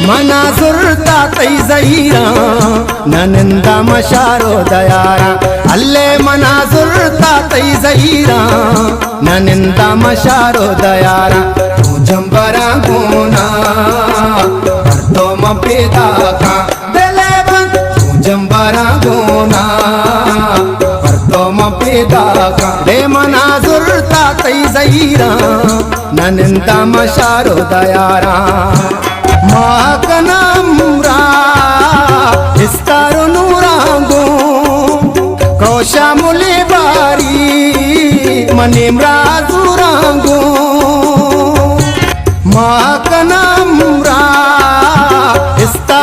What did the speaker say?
मना सुरता तई जहीरा ननिंदा मशारो दयारा अल्ले मना सुरता तई जहीरा ननिंदा मशारो दयारा तू जंबरा गुना तो मपेदा का दिले बन तू जंबरा गुना तो मपेदा का दे मना सुरता तई जहीरा ननिंदा मशारो दयारा माकनम्रा इस्तारो नूरांगो कौशा मुले बारी मनिम्रा जुरांगो माकनम्रा इस्तारो